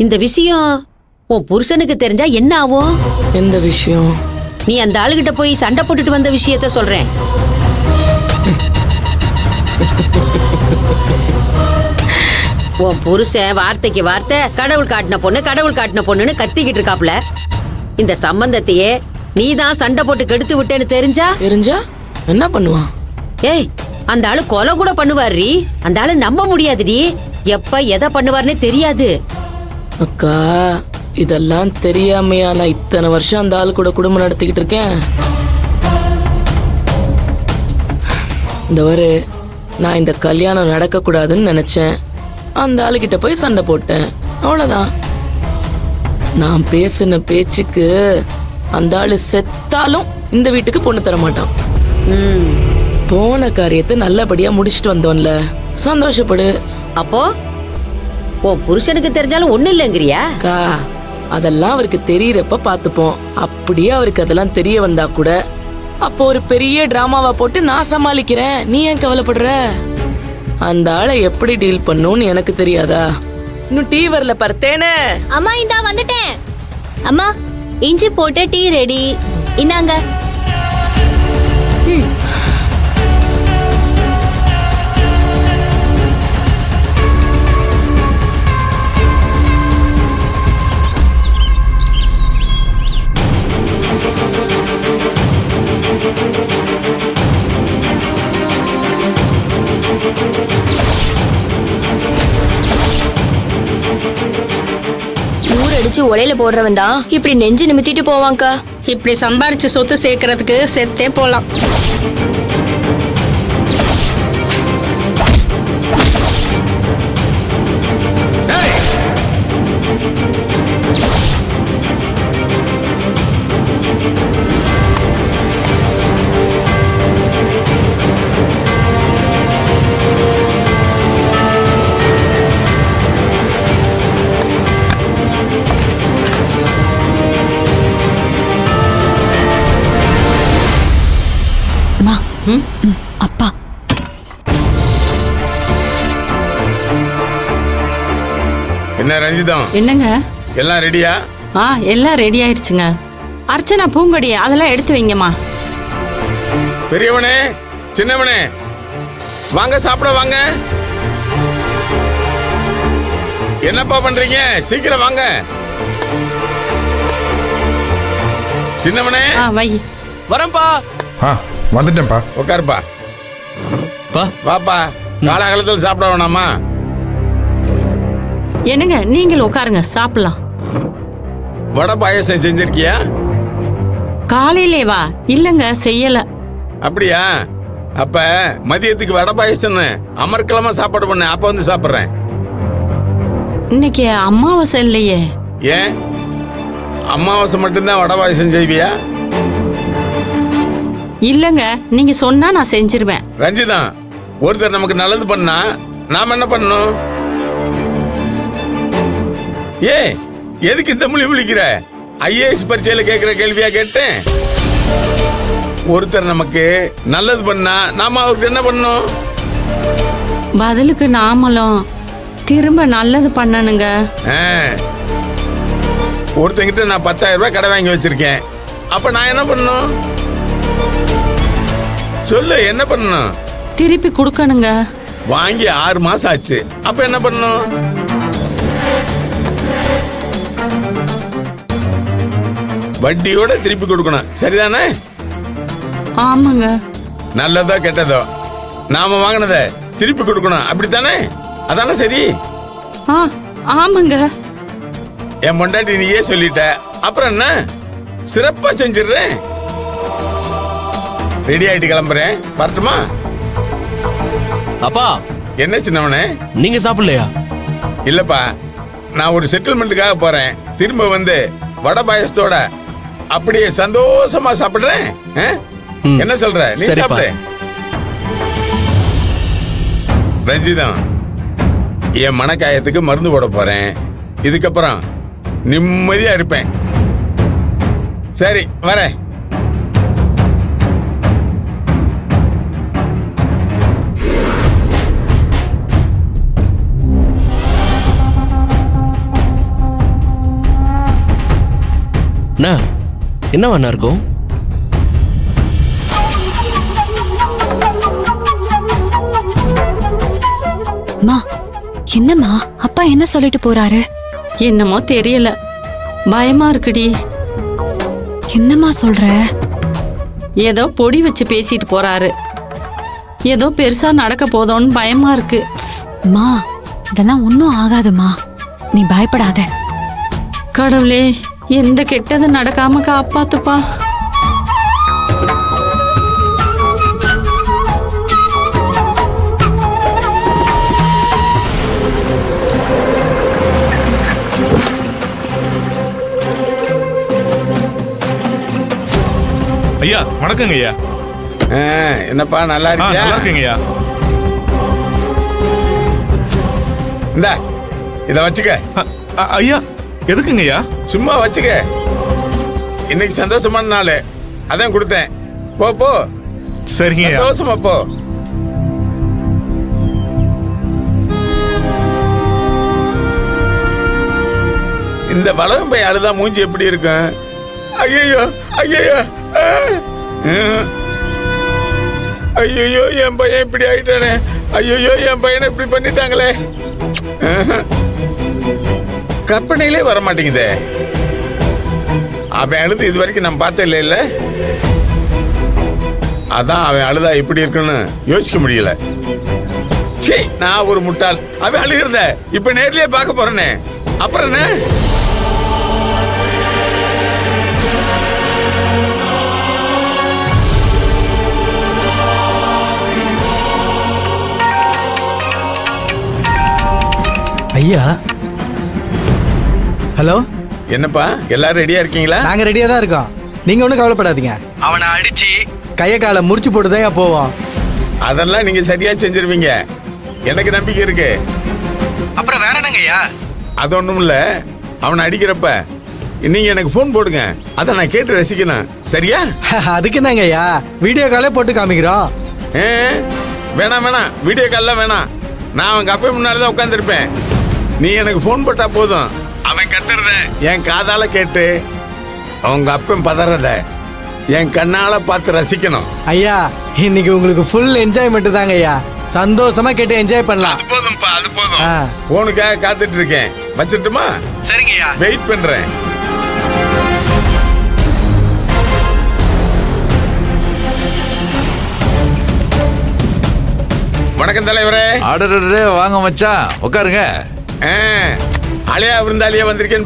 இந்த விஷயம் உன் புருஷனுக்கு தெரிஞ்சா என்ன ஆகும்? எந்த விஷயம்? நீ அந்த ஆளுகிட்ட போய் சண்டை போட்டுட்டு வந்த விஷயத்த சொல்றேன். உன் புருஷன் வார்த்தைக்கு வார்த்தை கடவுள் காட்டின பொண்ணுன்னு கத்திக்கிட்டு இருக்காப்ல. இந்த சம்பந்தத்தையே நீதான் சண்டை போட்டு கெடுத்து விட்டேன்னு தெரிஞ்சா என்ன பண்ணுவான்? ஏய், அந்த ஆளு கொலை கூட பண்ணுவாரு. அந்த ஆளு நம்ப முடியாதுடி. எப்ப எதை பண்ணுவார்னே தெரியாது. அக்கா, இதெல்லாம் தெரியாமையா நான் இத்தனை வருஷம் அந்த ஆளு கூட குடும்பம் நடத்திக்கிட்டு இருக்கேன்? இந்த வரு நான் இந்த கல்யாணம் நடக்க கூடாதுன்னு நினைச்சேன். அந்த ஆளுகிட்ட போய் சண்டை போட்டேன், அவ்வளவுதான். நான் பேசின பேச்சுக்கு அந்த ஆளு செத்தாலும் இந்த வீட்டுக்கு பொண்ணு தர மாட்டான். போன காரியத்தை நல்லபடியா முடிச்சிட்டு வந்தோம்ல, சந்தோஷப்படு. அப்போ உன் புருஷனுக்கு தெரிஞ்சாலும் ஒண்ணு இல்லைங்கிறியா? அக்கா, அதெல்லாம் அவருக்கு தெரியறப்ப பாத்துப்போம். அப்படியே அவருக்கு அதெல்லாம் தெரிய வந்தா கூட அப்போ ஒரு பெரிய டிராமாவா போட்டு நான் சமாளிக்கிறேன். நீ ஏன் கவலைப்படுற? அந்த ஆளை எப்படி டீல் பண்ணுன்னு எனக்கு தெரியாதா? இன்னும் டீ வரல பார்த்தேனே. அம்மா இந்தா வந்துட்டேன். அம்மா, இஞ்சி போட்ட டீ ரெடி. இந்தாங்க. ஊரடிச்சு உலையில போடுறவன் தான் இப்படி நெஞ்சு நிமித்திட்டு போவாங்கக்கா. இப்படி சம்பாரிச்சு சொத்து சேர்க்கறதுக்கு செத்தே போலாம். அப்பா, என்ன ரஞ்சிதம்? என்னங்க? எல்லாம் ரெடியா? எல்லாம் ரெடி ஆயிருச்சுங்க. அர்ச்சனா, பூங்கொடி அதெல்லாம் எடுத்து வைங்கம்மா. பெரியவனே, சின்னவனே, வாங்க சாப்பிட வாங்க. என்னப்பா பண்றீங்க? சீக்கிரம் வாங்க. சின்னவனே, வை. வரேன்பா. வந்துட்டேன்ப்பா. உட்காருப்பா. வாப்பா, காலகாலத்தில் சாப்பிட வேணாமா? என்னங்க, நீங்கள் உட்காருங்க, சாப்பிடலாம். வடை பாயசம் செஞ்சிருக்கியா? காலையிலே வா. இல்லங்க, செய்யல. அப்படியா? அப்ப மதியத்துக்கு வடை பாயசம் அமர்க்கலமா சாப்பாடு பண்ண, அப்ப வந்து சாப்பிடுறேன். இன்னைக்கு அமாவாசை இல்லையே. ஏன் அமாவாசை மட்டும்தான் வடை பாயசம் செய்வியா? இல்லங்க, நீங்க சொன்னா நான் செஞ்சிருவேன். ரஞ்சிதா, ஒருத்தர் நமக்கு நல்லது பண்ணா நாம என்ன பண்ணணும்? ஏ, எதுக்கு இந்த மொழி விழிக்கிற? ஐஏஎஸ் பரீட்சையில கேட்கிற கேள்வியா கேட்டேன். ஒருத்தர் நமக்கு நல்லது பண்ணா நாம அவருக்கு என்ன பண்ணணும்? பதிலுக்கு நாமளும் திரும்ப நல்லது பண்ணணுங்க. ஒருத்தங்கிட்ட நான் 10,000 ரூபாய் கடை வாங்கி வச்சிருக்கேன். அப்ப நான் என்ன பண்ணணும்? சொல்லு, என்ன பண்ணணும்? திருப்பி கொடுக்கணுங்க. வாங்கி 6 மாசம் ஆச்சு. அப்ப என்ன பண்ணணும்? வட்டியோட திருப்பி கொடுக்கணும், சரிதானே? ஆமாங்க. நல்லதோ கெட்டதோ நாம வாங்கினத திருப்பி கொடுக்கணும், அப்படித்தானே? அதானே சரி? ஆமாங்க. என் பொண்டாட்டி நீயே சொல்லிட்ட, அப்புறம் என்ன? சிறப்பா செஞ்சிடுறேன். ரெடி ஆயிட்டு கிளம்புறேன், வரட்டுமா? அப்பா, என்ன சின்னவனே? நீங்க சாப்பிடலையா? இல்லப்பா, நான் ஒரு செட்டில்மெண்ட்டுக்காக போறேன். திரும்ப வந்து வடை பாயசத்தோட அப்படியே சந்தோஷமா சாப்பிடுறேன். என்ன சொல்ற? நீ சாப்பிடு. ரஞ்சிதம், என் மனக்காயத்துக்கு மருந்து போட போறேன். இதுக்கப்புறம் நிம்மதியா இருப்பேன். சரி, வரேன். அண்ணா என்னவா இருக்கும்? மா என்னம்மா அப்பா என்ன சொல்லிட்டு போறாரு? என்னமோ தெரியல, பயமா இருக்குடி. என்னம்மா சொல்ற? ஏதோ பொடி வச்சு பேசிட்டு போறாரு. ஏதோ பெருசா நடக்க போதோன்னு பயமா இருக்கு. மா இதெல்லாம் ஒன்னும் ஆகாதுமா, நீ பயப்படாத. கடவுளே, எந்த கெட்டது நடக்காம காப்பாத்துப்பா. ஐயா வணக்கங்க ஐயா. என்னப்பா நல்லா நல்லா இருக்கியா? இருக்கேங்க ஐயா. இந்த இத வச்சுக்க. ஐயா எதுக்குங்க ஐயா? சும்மா வச்சுக்க. இன்னைக்கு சந்தோஷமான நாள், அதான் கொடுத்தேன். போ போ. சரிங்க ஐயா. சந்தோஷமா போ. இந்த வளரும் பையன் அழுதா மூஞ்சி எப்படி இருக்கும்? ஐயோ ஐயோ ஐயோ, என் பையன் இப்படி ஆயிட்டானே. ஐயோ, என் பையனை இப்படி பண்ணிட்டாங்களே. கற்பனையிலே வர மாட்டேங்குதே. அவன் அழுது இது வரைக்கும் நான் பார்த்தே இல்ல. அதான் அவன் அழுதா இப்படி இருக்குன்னு யோசிக்க முடியல. சே, நான் ஒரு முட்டாள். அவன் அழுகிறத இப்ப நேர்லயே பார்க்க போறேனே, அப்புறம் என்ன? ஐயா ஹலோ. என்னப்பா எல்லாரும் ரெடியா இருக்கீங்களா? நாங்க ரெடியா தான் இருக்கோம், நீங்க ஒன்றும் கவலைப்படாதீங்க. அவனை அடிச்சு கைய காலை முறிச்சு போட்டு தான் போவோம். அதெல்லாம் நீங்க சரியா செஞ்சிருவீங்க, எனக்கு நம்பிக்கை இருக்கு. அப்புறம் வேற என்னங்க ஐயா? அது ஒண்ணும் இல்ல, அவனை அடிக்கிறப்ப நீங்க எனக்கு போன் போடுங்க, அதை நான் கேட்டு ரசிக்கணும். சரியா? அதுக்கு என்னங்க ஐயா, வீடியோ காலே போட்டு காமிக்கிறோம். வேணாம் வேணாம், வீடியோ கால்லாம் வேணாம். நான் அவங்க அப்பா முன்னாடி தான் உட்காந்துருப்பேன். நீ எனக்கு போன் போட்டா போதும். அவன் கத்துறத என் காதால கேட்டு அவங்க அப்பன் பதறத என் கண்ணால பார்த்து ரசிக்கணும். ஐயா இன்னைக்கு உங்களுக்கு ஃபுல் என்ஜாய்மெண்ட் தாங்க ஐயா, சந்தோஷமா கேட்டு என்ஜாய் பண்ணலாம். அது போதும்பா, அது போதும். போனுக்காக காத்துட்டு இருக்கேன், வச்சிட்டுமா? சரிங்க ஐயா, வெயிட் பண்றேன். வணக்கம் தலைவரே. வாங்க மச்சான் உட்காருங்க. அழியா விருந்தாளியா வந்திருக்கேன்.